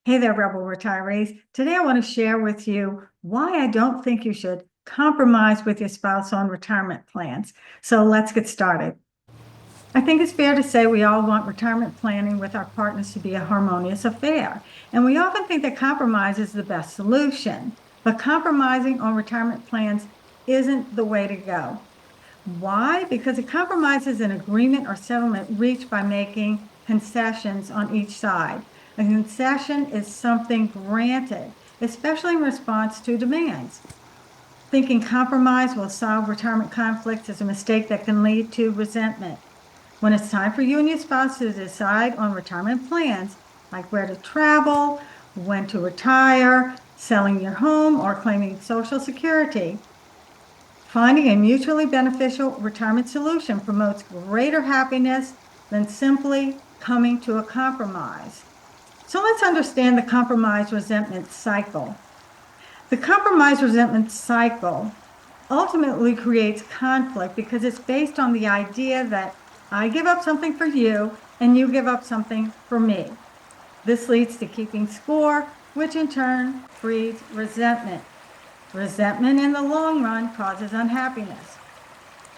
Hey there, Rebel retirees. Today I want to share with you why I don't think you should compromise with your spouse on retirement plans. So let's get started. I think it's fair to say we all want retirement planning with our partners to be a harmonious affair. And we often think that compromise is the best solution. But compromising on retirement plans isn't the way to go. Why? Because a compromise is an agreement or settlement reached by making concessions on each side. A concession is something granted, especially in response to demands. Thinking compromise will solve retirement conflicts is a mistake that can lead to resentment. When it's time for you and your spouse to decide on retirement plans, like where to travel, when to retire, selling your home, or claiming Social Security, finding a mutually beneficial retirement solution promotes greater happiness than simply coming to a compromise. So let's understand the compromise resentment cycle. The compromise resentment cycle ultimately creates conflict because it's based on the idea that I give up something for you and you give up something for me. This leads to keeping score, which in turn breeds resentment. Resentment in the long run causes unhappiness.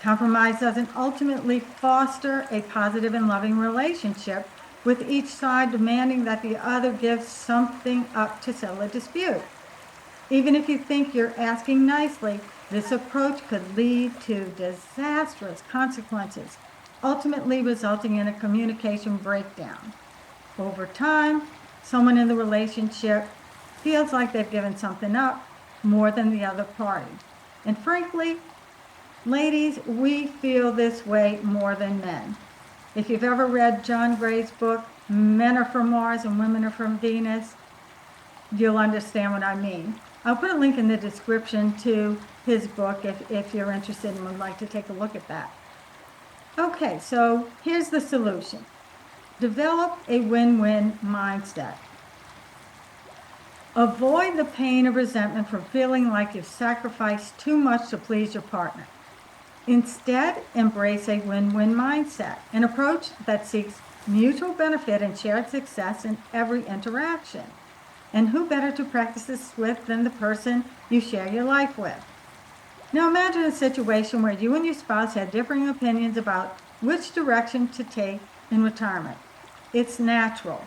Compromise doesn't ultimately foster a positive and loving relationship, with each side demanding that the other gives something up to settle a dispute. Even if you think you're asking nicely, this approach could lead to disastrous consequences, ultimately resulting in a communication breakdown. Over time, someone in the relationship feels like they've given something up more than the other party. And frankly, ladies, we feel this way more than men. If you've ever read John Gray's book, Men Are From Mars and Women Are From Venus, you'll understand what I mean. I'll put a link in the description to his book if you're interested and would like to take a look at that. Okay, so here's the solution. Develop a win-win mindset. Avoid the pain of resentment from feeling like you've sacrificed too much to please your partner. Instead, embrace a win-win mindset, an approach that seeks mutual benefit and shared success in every interaction. And who better to practice this with than the person you share your life with? Now imagine a situation where you and your spouse had differing opinions about which direction to take in retirement. It's natural.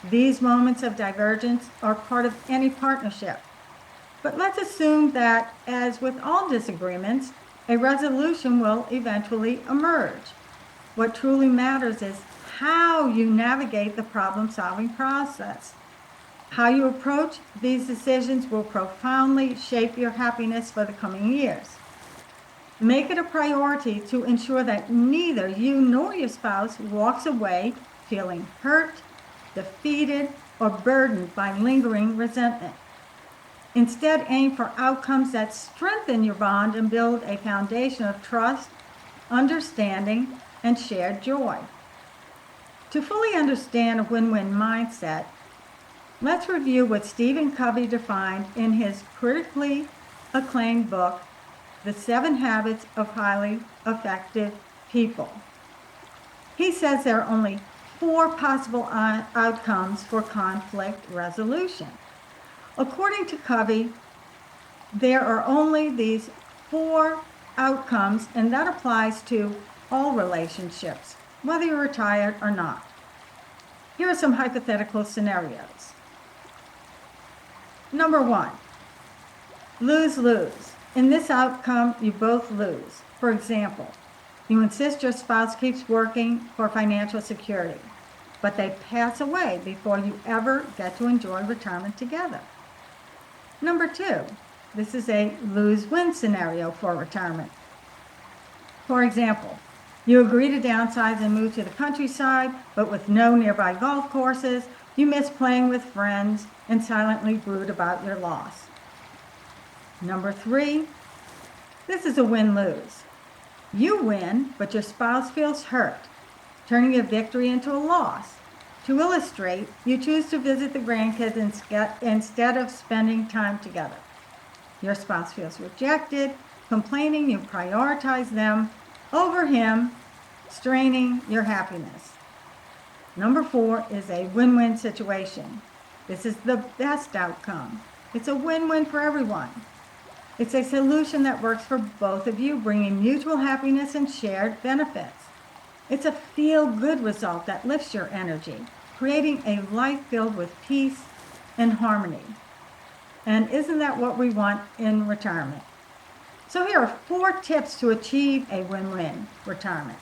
These moments of divergence are part of any partnership. But let's assume that, as with all disagreements, a resolution will eventually emerge. What truly matters is how you navigate the problem-solving process. How you approach these decisions will profoundly shape your happiness for the coming years. Make it a priority to ensure that neither you nor your spouse walks away feeling hurt, defeated, or burdened by lingering resentment. Instead, aim for outcomes that strengthen your bond and build a foundation of trust, understanding, and shared joy. To fully understand a win-win mindset, let's review what Stephen Covey defined in his critically acclaimed book, The 7 Habits of Highly Effective People. He says there are only 4 possible outcomes for conflict resolution. According to Covey, there are only these 4 outcomes, and that applies to all relationships, whether you're retired or not. Here are some hypothetical scenarios. Number 1, lose-lose. In this outcome, you both lose. For example, you insist your spouse keeps working for financial security, but they pass away before you ever get to enjoy retirement together. Number 2, this is a lose-win scenario for retirement. For example, you agree to downsize and move to the countryside, but with no nearby golf courses, you miss playing with friends and silently brood about your loss. Number 3, this is a win-lose. You win, but your spouse feels hurt, turning a victory into a loss. To illustrate, you choose to visit the grandkids instead of spending time together. Your spouse feels rejected, complaining you prioritize them over him, straining your happiness. Number 4 is a win-win situation. This is the best outcome. It's a win-win for everyone. It's a solution that works for both of you, bringing mutual happiness and shared benefits. It's a feel-good result that lifts your energy, creating a life filled with peace and harmony. And isn't that what we want in retirement? So here are 4 tips to achieve a win-win retirement.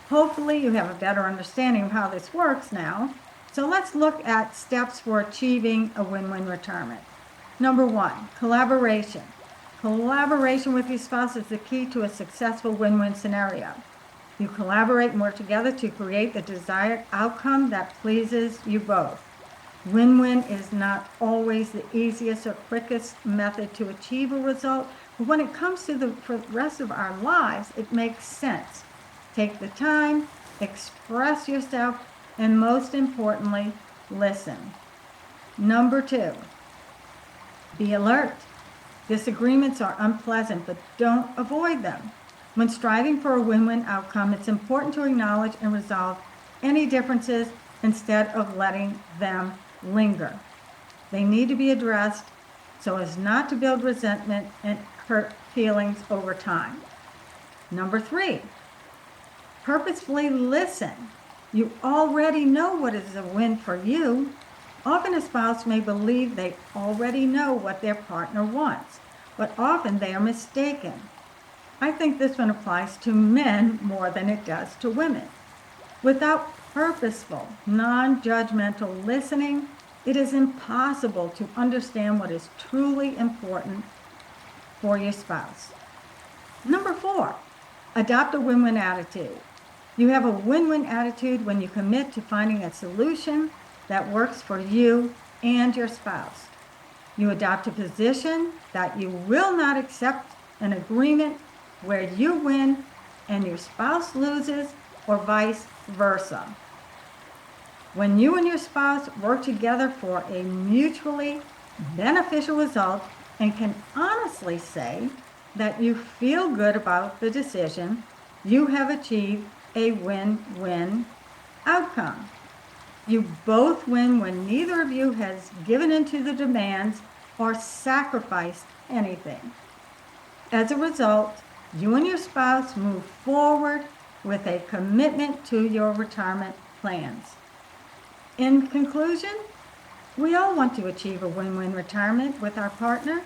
Hopefully you have a better understanding of how this works now. So let's look at steps for achieving a win-win retirement. Number 1, collaboration. Collaboration with your spouse is the key to a successful win-win scenario. You collaborate and work together to create the desired outcome that pleases you both. Win-win is not always the easiest or quickest method to achieve a result, but when it comes to the rest of our lives, it makes sense. Take the time, express yourself, and most importantly, listen. Number 2, be alert. Disagreements are unpleasant, but don't avoid them. When striving for a win-win outcome, it's important to acknowledge and resolve any differences instead of letting them linger. They need to be addressed so as not to build resentment and hurt feelings over time. Number 3, purposefully listen. You already know what is a win for you. Often a spouse may believe they already know what their partner wants, but often they are mistaken. I think this one applies to men more than it does to women. Without purposeful, non-judgmental listening, it is impossible to understand what is truly important for your spouse. Number 4, adopt a win-win attitude. You have a win-win attitude when you commit to finding a solution that works for you and your spouse. You adopt a position that you will not accept an agreement where you win and your spouse loses, or vice versa. When you and your spouse work together for a mutually beneficial result and can honestly say that you feel good about the decision, you have achieved a win-win outcome. You both win when neither of you has given in to the demands or sacrificed anything. As a result, you and your spouse move forward with a commitment to your retirement plans. In conclusion, we all want to achieve a win-win retirement with our partner.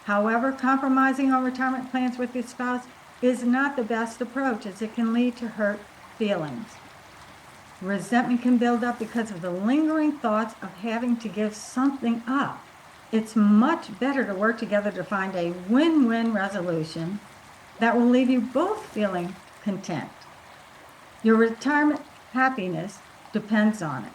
However, compromising on retirement plans with your spouse is not the best approach, as it can lead to hurt feelings. Resentment can build up because of the lingering thoughts of having to give something up. It's much better to work together to find a win-win resolution that will leave you both feeling content. Your retirement happiness depends on it.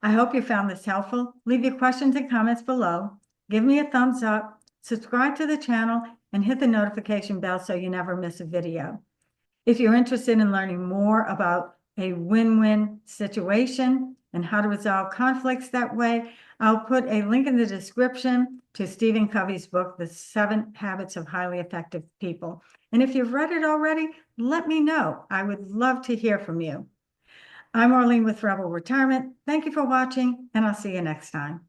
I hope you found this helpful. Leave your questions and comments below. Give me a thumbs up, subscribe to the channel, and hit the notification bell so you never miss a video. If you're interested in learning more about a win-win situation and how to resolve conflicts that way, I'll put a link in the description to Stephen Covey's book, The 7 Habits of Highly Effective People. And if you've read it already, let me know. I would love to hear from you. I'm Arlene with Rebel Retirement. Thank you for watching, and I'll see you next time.